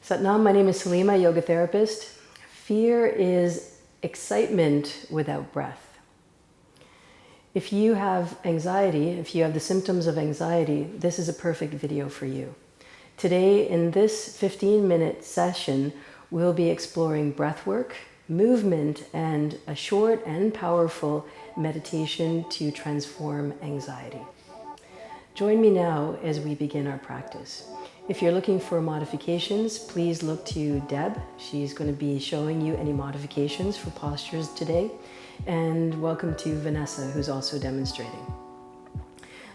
Satnam, my name is Salima, yoga therapist. Fear is excitement without breath. If you have anxiety, if you have the symptoms of anxiety, this is a perfect video for you. Today, in this 15-minute session, we'll be exploring breathwork, movement, and a short and powerful meditation to transform anxiety. Join me now as we begin our practice. If you're looking for modifications, please look to Deb. She's going to be showing you any modifications for postures today. And welcome to Vanessa, who's also demonstrating.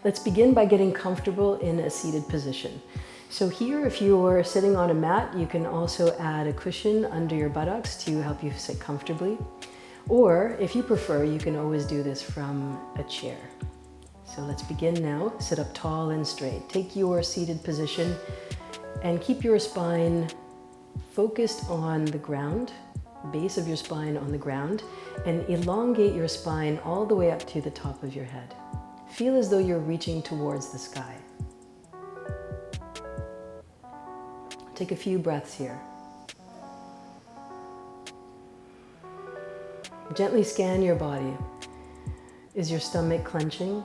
Let's begin by getting comfortable in a seated position. So here, if you're sitting on a mat, you can also add a cushion under your buttocks to help you sit comfortably. Or if you prefer, you can always do this from a chair. So let's begin now. Sit up tall and straight. Take your seated position and keep your spine focused on the ground, base of your spine on the ground, and elongate your spine all the way up to the top of your head. Feel as though you're reaching towards the sky. Take a few breaths here. Gently scan your body. Is your stomach clenching?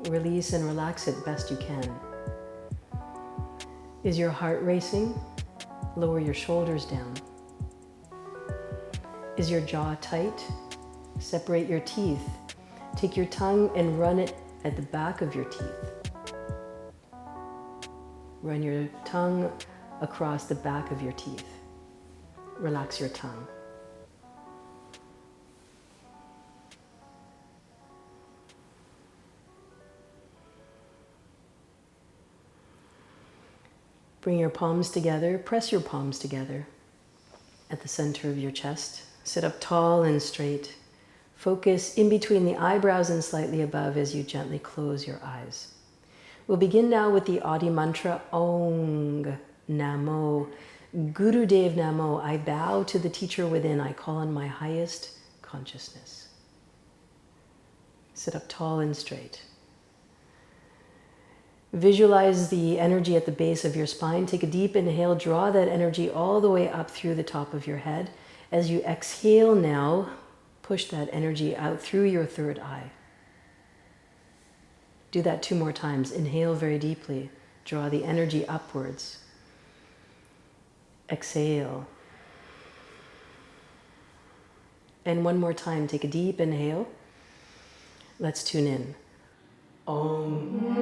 Release and relax it best you can. Is your heart racing? Lower your shoulders down. Is your jaw tight? Separate your teeth. Take your tongue and run it at the back of your teeth. Run your tongue across the back of your teeth. Relax your tongue. Bring your palms together, press your palms together at the center of your chest. Sit up tall and straight. Focus in between the eyebrows and slightly above as you gently close your eyes. We'll begin now with the Adi mantra, Ong Namo. Gurudev Namo, I bow to the teacher within. I call on my highest consciousness. Sit up tall and straight. Visualize the energy at the base of your spine. Take a deep inhale. Draw that energy all the way up through the top of your head. As you exhale now, push that energy out through your third eye. Do that 2 more times. Inhale very deeply. Draw the energy upwards. Exhale. And 1 more time. Take a deep inhale. Let's tune in. Om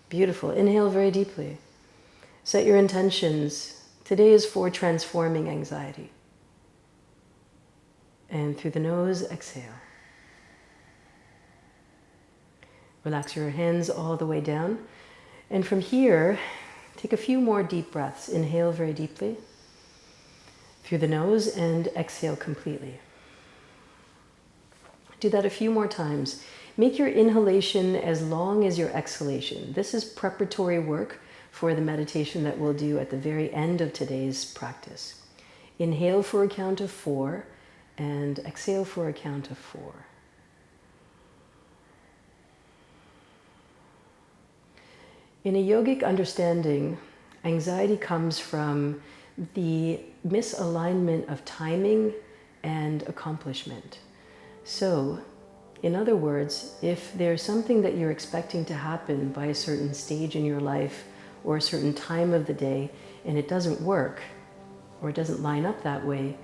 Beautiful. Inhale very deeply. Set your intentions. Today is for transforming anxiety. And through the nose, exhale. Relax your hands all the way down. And from here, take a few more deep breaths. Inhale very deeply through the nose and exhale completely. Do that a few more times. Make your inhalation as long as your exhalation. This is preparatory work for the meditation that we'll do at the very end of today's practice. Inhale for a count of 4 and exhale for a count of 4. In a yogic understanding, anxiety comes from the misalignment of timing and accomplishment. So, in other words, if there's something that you're expecting to happen by a certain stage in your life or a certain time of the day and it doesn't work or it doesn't line up that way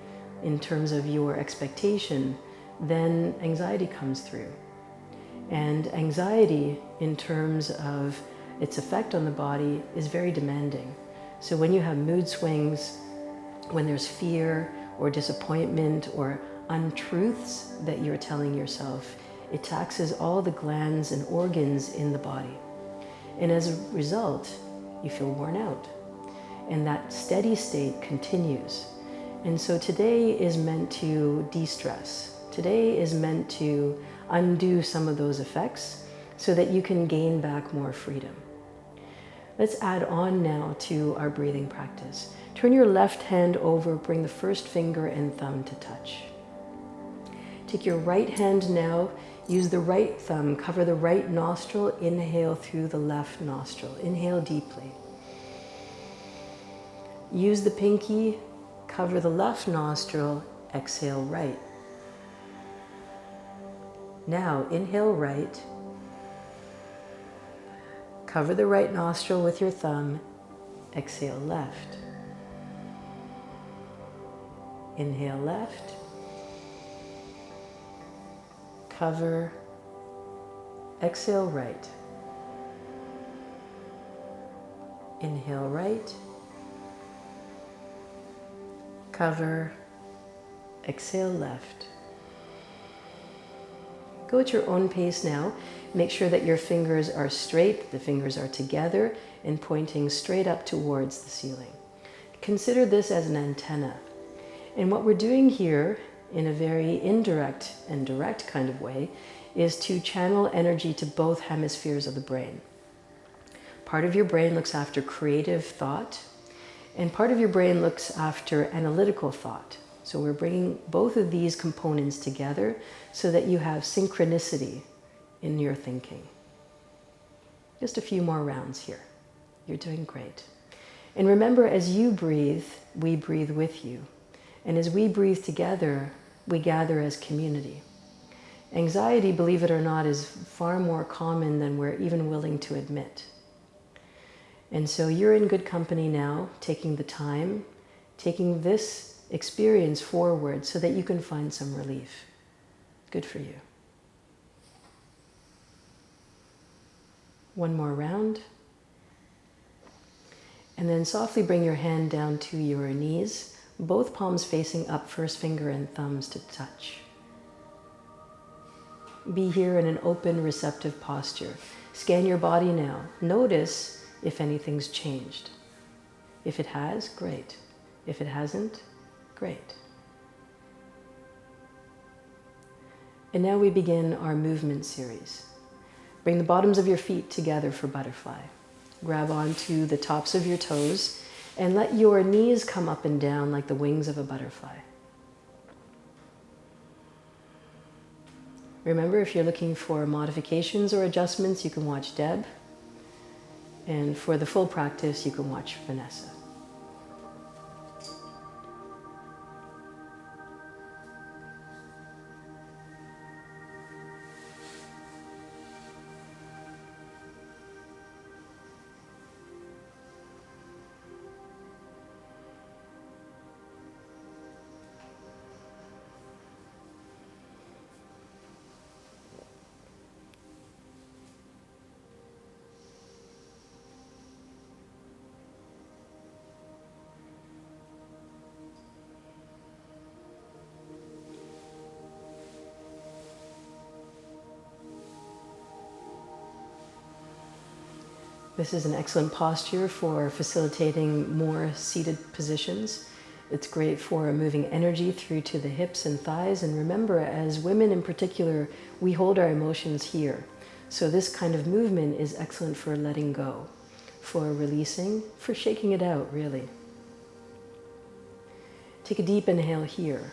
in terms of your expectation, then anxiety comes through. And anxiety, in terms of its effect on the body, is very demanding. So when you have mood swings, when there's fear or disappointment or untruths that you're telling yourself, it taxes all the glands and organs in the body. And as a result, you feel worn out. And that steady state continues. And so today is meant to de-stress. Today is meant to undo some of those effects so that you can gain back more freedom. Let's add on now to our breathing practice. Turn your left hand over, bring the first finger and thumb to touch. Take your right hand now, use the right thumb, cover the right nostril, inhale through the left nostril. Inhale deeply. Use the pinky, cover the left nostril, exhale right. Now inhale right, cover the right nostril with your thumb, exhale left. Inhale left, cover, exhale right. Inhale right, cover, exhale left. Go at your own pace now. Make sure that your fingers are straight, the fingers are together and pointing straight up towards the ceiling. Consider this as an antenna. And what we're doing here, in a very indirect and direct kind of way, is to channel energy to both hemispheres of the brain. Part of your brain looks after creative thought, and part of your brain looks after analytical thought. So we're bringing both of these components together so that you have synchronicity in your thinking. Just a few more rounds here. You're doing great. And remember, as you breathe, we breathe with you. And as we breathe together, we gather as community. Anxiety, believe it or not, is far more common than we're even willing to admit. And so you're in good company now, taking the time, taking this experience forward so that you can find some relief. Good for you. One more round. And then softly bring your hand down to your knees, both palms facing up, first finger and thumbs to touch. Be here in an open, receptive posture. Scan your body now. Notice if anything's changed. If it has, great. If it hasn't, great. And now we begin our movement series. Bring the bottoms of your feet together for butterfly. Grab onto the tops of your toes and let your knees come up and down like the wings of a butterfly. Remember, if you're looking for modifications or adjustments, you can watch Deb. And for the full practice, you can watch Vanessa. This is an excellent posture for facilitating more seated positions. It's great for moving energy through to the hips and thighs. And remember, as women in particular, we hold our emotions here. So this kind of movement is excellent for letting go, for releasing, for shaking it out, really. Take a deep inhale here.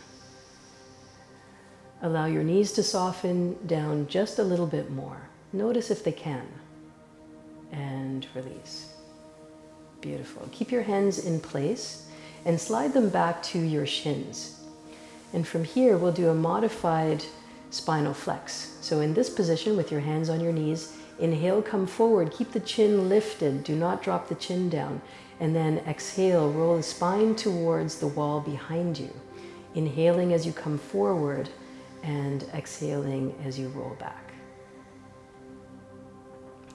Allow your knees to soften down just a little bit more. Notice if they can. And release. Beautiful. Keep your hands in place and slide them back to your shins. And from here, we'll do a modified spinal flex. So in this position, with your hands on your knees, inhale, come forward, keep the chin lifted, do not drop the chin down. And then exhale, roll the spine towards the wall behind you. Inhaling as you come forward and exhaling as you roll back.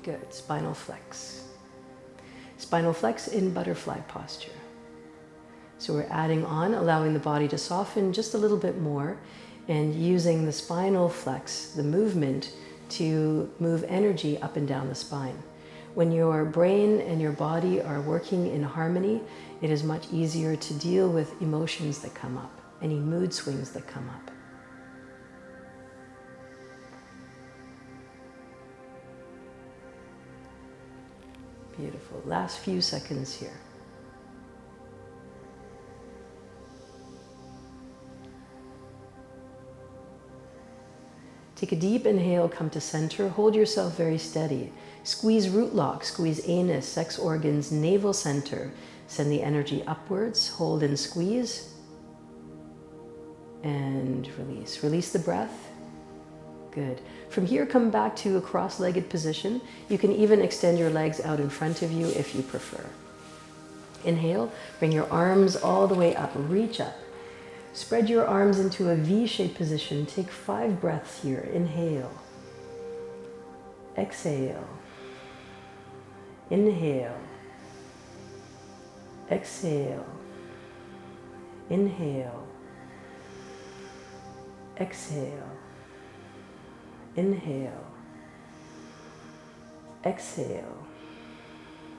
Good. Spinal flex. Spinal flex in butterfly posture. So we're adding on, allowing the body to soften just a little bit more and using the spinal flex, the movement, to move energy up and down the spine. When your brain and your body are working in harmony, it is much easier to deal with emotions that come up, any mood swings that come up. Beautiful. Last few seconds here. Take a deep inhale, come to center, hold yourself very steady. Squeeze root lock, squeeze anus, sex organs, navel center. Send the energy upwards, hold and squeeze. And release. Release the breath. Good. From here, come back to a cross-legged position. You can even extend your legs out in front of you if you prefer. Inhale, bring your arms all the way up, reach up. Spread your arms into a V-shaped position. Take 5 breaths here. Inhale. Exhale. Inhale. Exhale. Inhale. Exhale. Inhale. Exhale.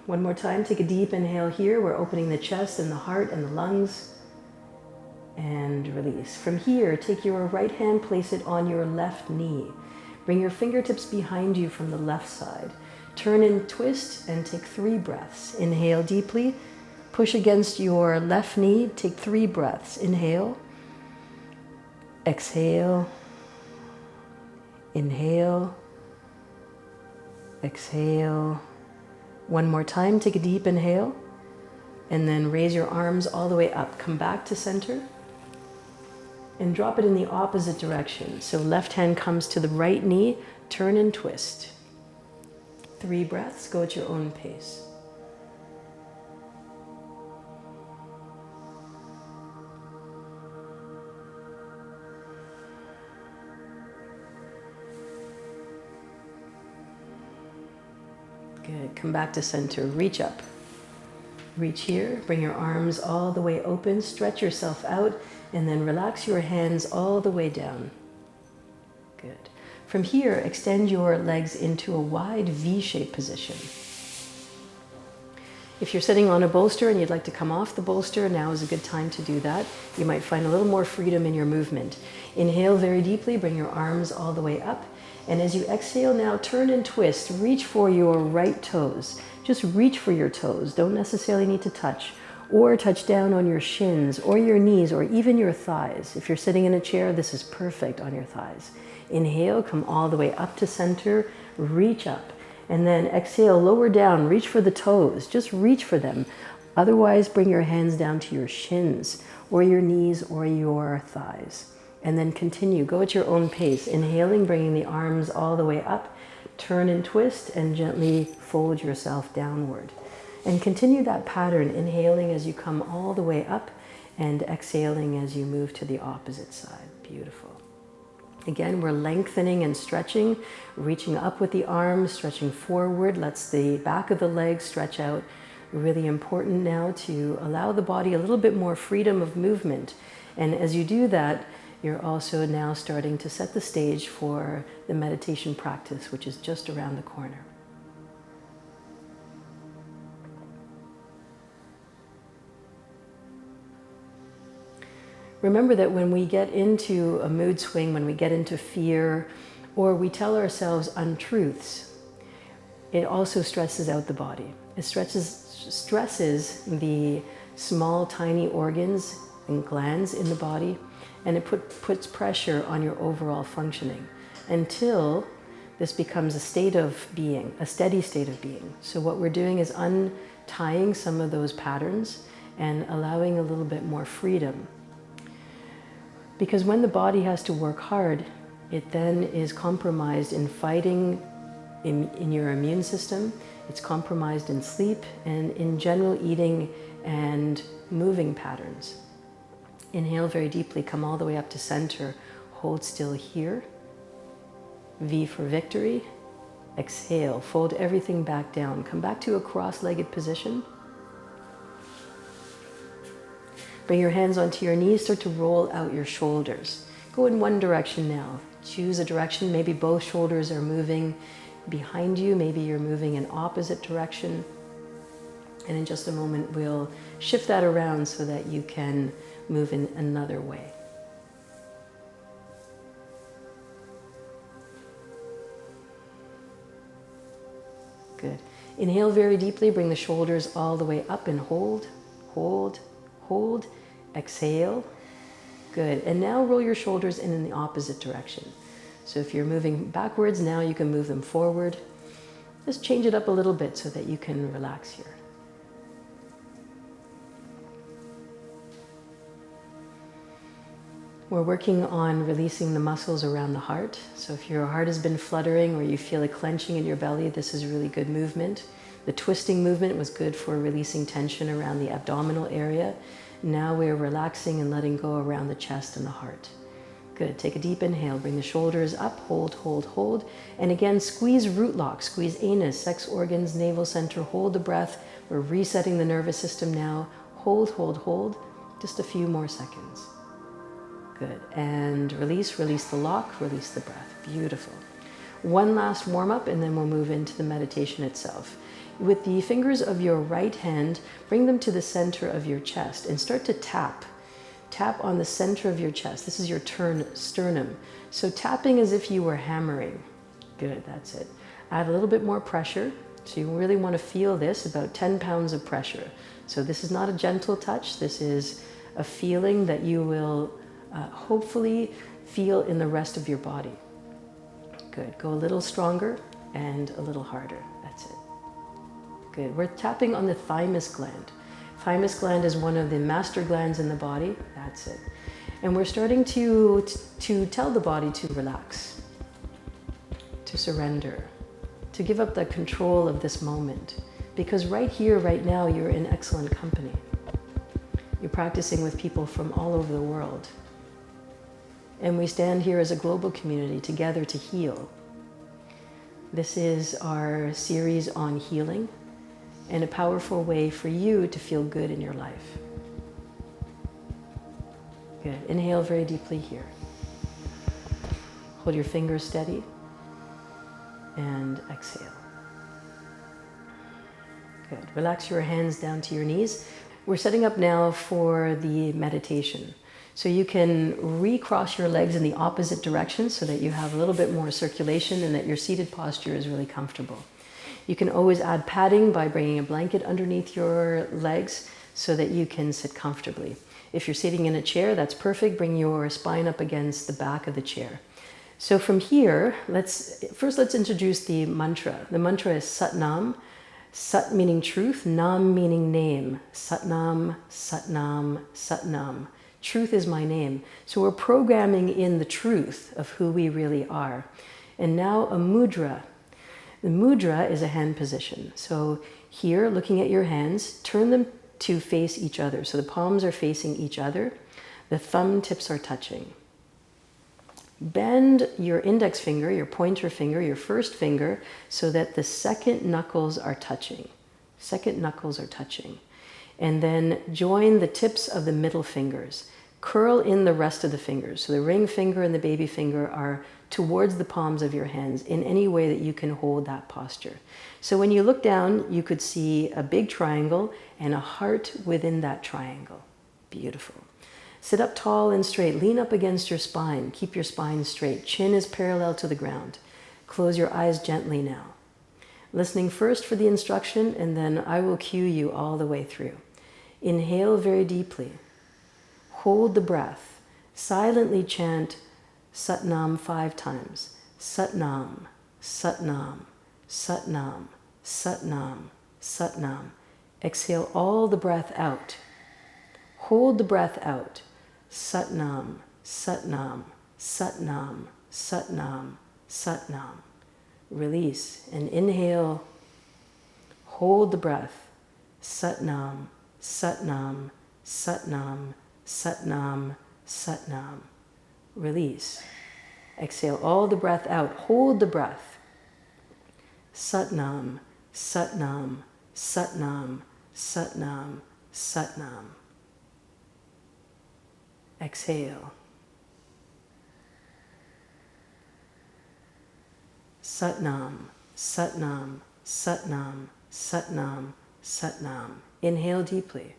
One more time. Take a deep inhale here. We're opening the chest and the heart and the lungs. And release. From here, take your right hand, place it on your left knee. Bring your fingertips behind you from the left side. Turn and twist and take 3 breaths. Inhale deeply. Push against your left knee. Take 3 breaths. Inhale. Exhale. Inhale. Exhale. One more time. Take a deep inhale. And then raise your arms all the way up. Come back to center. And drop it in the opposite direction. So left hand comes to the right knee, turn and twist. 3 breaths, go at your own pace. Good, come back to center, reach up. Reach here, bring your arms all the way open, stretch yourself out, and then relax your hands all the way down. Good. From here, extend your legs into a wide V-shaped position. If you're sitting on a bolster and you'd like to come off the bolster, now is a good time to do that. You might find a little more freedom in your movement. Inhale very deeply, bring your arms all the way up. And as you exhale now, turn and twist. Reach for your right toes. Just reach for your toes. Don't necessarily need to touch. Or touch down on your shins or your knees or even your thighs. If you're sitting in a chair, this is perfect on your thighs. Inhale, come all the way up to center, reach up. And then exhale, lower down, reach for the toes. Just reach for them. Otherwise, bring your hands down to your shins or your knees or your thighs. And then continue, go at your own pace. Inhaling, bringing the arms all the way up. Turn and twist and gently fold yourself downward. And continue that pattern, inhaling as you come all the way up and exhaling as you move to the opposite side. Beautiful. Again, we're lengthening and stretching, reaching up with the arms, stretching forward, lets the back of the legs stretch out. Really important now to allow the body a little bit more freedom of movement. And as you do that, you're also now starting to set the stage for the meditation practice, which is just around the corner. Remember that when we get into a mood swing, when we get into fear, or we tell ourselves untruths, it also stresses out the body. It stresses the small, tiny organs and glands in the body, and it puts pressure on your overall functioning until this becomes a state of being, a steady state of being. So what we're doing is untying some of those patterns and allowing a little bit more freedom. Because when the body has to work hard, it then is compromised in fighting in your immune system, it's compromised in sleep, and in general eating and moving patterns. Inhale very deeply, come all the way up to center, hold still here. V for victory. Exhale, fold everything back down. Come back to a cross-legged position. Bring your hands onto your knees, start to roll out your shoulders. Go in one direction now. Choose a direction, maybe both shoulders are moving behind you, maybe you're moving in opposite direction. And in just a moment, we'll shift that around so that you can move in another way. Good. Inhale very deeply, bring the shoulders all the way up and hold, hold, hold. Exhale. Good. And now roll your shoulders in the opposite direction. So if you're moving backwards, now you can move them forward. Just change it up a little bit so that you can relax here. We're working on releasing the muscles around the heart. So if your heart has been fluttering or you feel a clenching in your belly, this is really good movement. The twisting movement was good for releasing tension around the abdominal area. Now we're relaxing and letting go around the chest and the heart. Good. Take a deep inhale. Bring the shoulders up. Hold, hold, hold. And again, squeeze root lock. Squeeze anus, sex organs, navel center. Hold the breath. We're resetting the nervous system now. Hold, hold, hold. Just a few more seconds. Good. And release, release the lock, release the breath. Beautiful. One last warm up and then we'll move into the meditation itself. With the fingers of your right hand, bring them to the center of your chest and start to tap. Tap on the center of your chest. This is your sternum. So tapping as if you were hammering. Good, that's it. Add a little bit more pressure. So you really want to feel this, about 10 pounds of pressure. So this is not a gentle touch. This is a feeling that you will hopefully feel in the rest of your body. Good. Go a little stronger and a little harder. That's it. Good. We're tapping on the thymus gland. Thymus gland is one of the master glands in the body. That's it. And we're starting to tell the body to relax, to surrender, to give up the control of this moment. Because right here, right now, you're in excellent company. You're practicing with people from all over the world. And we stand here as a global community together to heal. This is our series on healing and a powerful way for you to feel good in your life. Good. Inhale very deeply here. Hold your fingers steady and exhale. Good. Relax your hands down to your knees. We're setting up now for the meditation. So you can recross your legs in the opposite direction so that you have a little bit more circulation and that your seated posture is really comfortable. You can always add padding by bringing a blanket underneath your legs so that you can sit comfortably. If you're sitting in a chair, that's perfect. Bring your spine up against the back of the chair. So from here, let's introduce the mantra. The mantra is Sat Nam. Sat meaning truth, Nam meaning name. Sat Nam, Sat Nam, Sat Nam. Truth is my name. So we're programming in the truth of who we really are. And now a mudra. The mudra is a hand position. So here, looking at your hands, turn them to face each other. So the palms are facing each other. The thumb tips are touching. Bend your index finger, your pointer finger, your first finger, so that the second knuckles are touching. Second knuckles are touching. And then join the tips of the middle fingers. Curl in the rest of the fingers. So the ring finger and the baby finger are towards the palms of your hands in any way that you can hold that posture. So when you look down, you could see a big triangle and a heart within that triangle. Beautiful. Sit up tall and straight. Lean up against your spine. Keep your spine straight. Chin is parallel to the ground. Close your eyes gently now. Listening first for the instruction, and then I will cue you all the way through. Inhale very deeply. Hold the breath. Silently chant Sat Nam 5 times. Sat Nam, Sat Nam, Sat Nam, Sat Nam, Sat Nam. Exhale all the breath out. Hold the breath out. Sat Nam, Sat Nam, Sat Nam, Sat Nam, Sat Nam. Release and inhale. Hold the breath. Sat Nam, Sat Nam, Sat Nam, Sat Nam, Sat Nam. Release. Exhale all the breath out. Hold the breath. Satnam, Satnam, Satnam, Satnam, Satnam. Exhale. Satnam, Satnam, Satnam, Satnam, Satnam. Inhale deeply.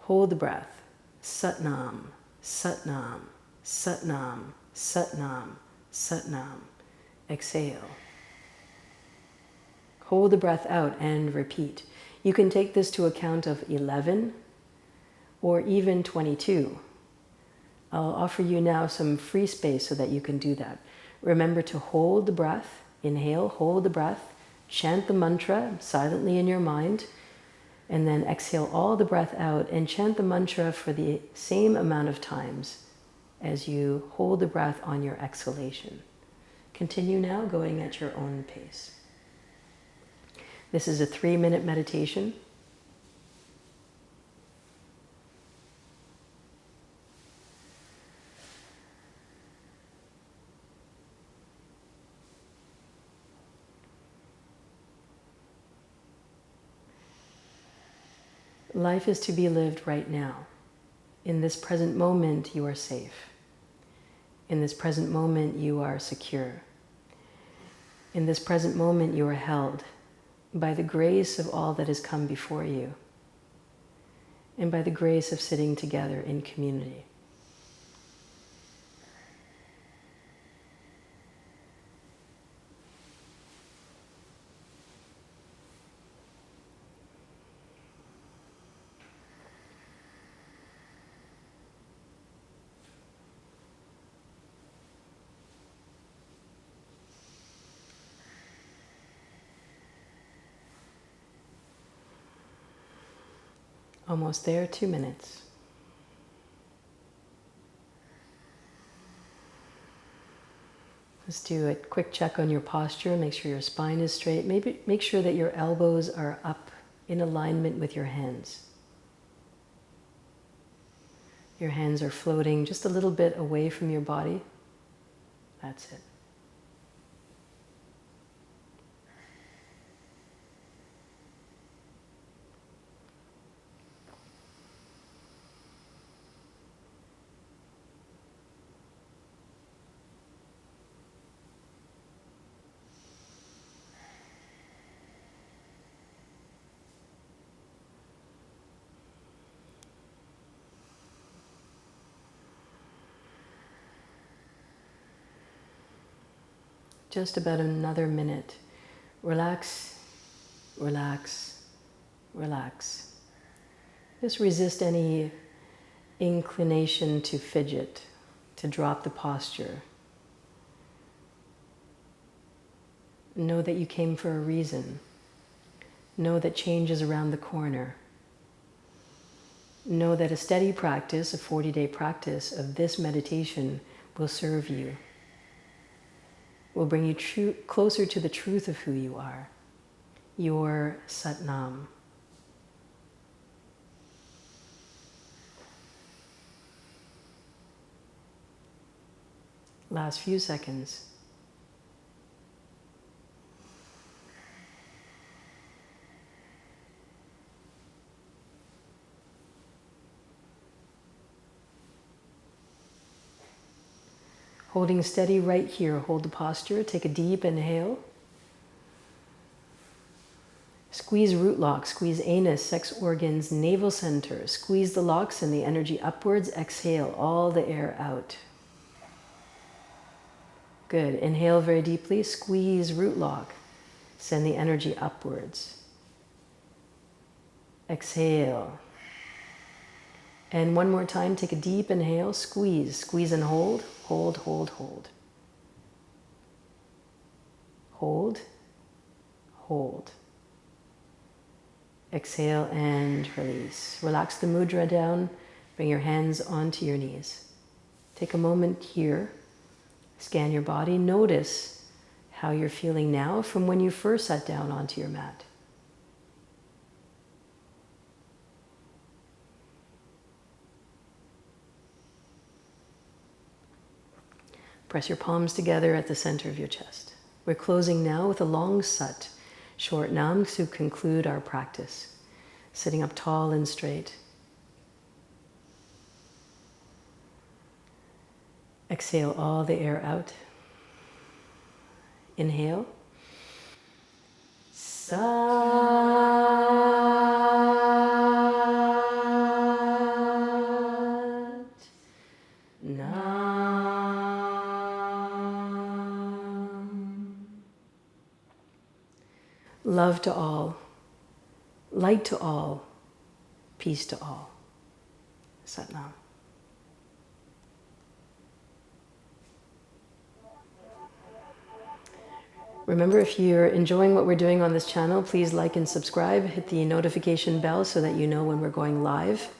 Hold the breath. Satnam, Satnam, Satnam, Satnam, Satnam. Exhale. Hold the breath out and repeat. You can take this to a count of 11 or even 22. I'll offer you now some free space so that you can do that. Remember to hold the breath. Inhale, hold the breath. Chant the mantra silently in your mind. And then exhale all the breath out and chant the mantra for the same amount of times as you hold the breath on your exhalation. Continue now, going at your own pace. This is a 3-minute meditation. Life is to be lived right now. In this present moment, you are safe. In this present moment, you are secure. In this present moment, you are held by the grace of all that has come before you and by the grace of sitting together in community. Almost there, 2 minutes. Let's do a quick check on your posture. Make sure your spine is straight. Maybe make sure that your elbows are up in alignment with your hands. Your hands are floating just a little bit away from your body. That's it. Just about another minute. Relax, relax, relax. Just resist any inclination to fidget, to drop the posture. Know that you came for a reason. Know that change is around the corner. Know that a steady practice, a 40-day practice of this meditation will serve you. Will bring you closer to the truth of who you are, your Satnam. Last few seconds. Holding steady right here, hold the posture. Take a deep inhale. Squeeze root lock, squeeze anus, sex organs, navel center. Squeeze the locks and the energy upwards. Exhale all the air out. Good. Inhale very deeply. Squeeze root lock. Send the energy upwards. Exhale. And one more time, take a deep inhale. Squeeze, squeeze and hold. Hold, hold, hold. Hold, hold. Exhale and release. Relax the mudra down. Bring your hands onto your knees. Take a moment here. Scan your body. Notice how you're feeling now from when you first sat down onto your mat. Press your palms together at the center of your chest. We're closing now with a long sat, short nam, to conclude our practice. Sitting up tall and straight. Exhale all the air out. Inhale. Sat Nam. Love to all, light to all, peace to all. Sat Nam. Remember, if you're enjoying what we're doing on this channel, please like and subscribe. Hit the notification bell so that you know when we're going live.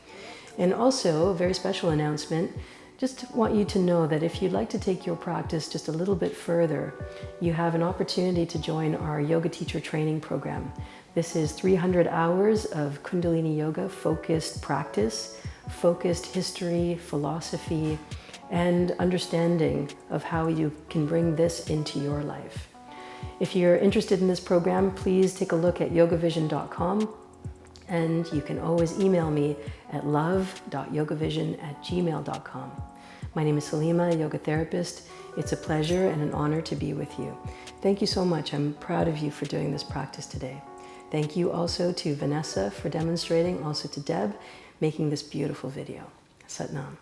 And also, a very special announcement, just want you to know that if you'd like to take your practice just a little bit further, you have an opportunity to join our yoga teacher training program. This is 300 hours of Kundalini Yoga focused practice, focused history, philosophy, and understanding of how you can bring this into your life. If you're interested in this program, please take a look at yogavision.com, and you can always email me at love.yogavision@gmail.com. My name is Salima, a yoga therapist. It's a pleasure and an honor to be with you. Thank you so much. I'm proud of you for doing this practice today. Thank you also to Vanessa for demonstrating, also to Deb, making this beautiful video. Sat Nam.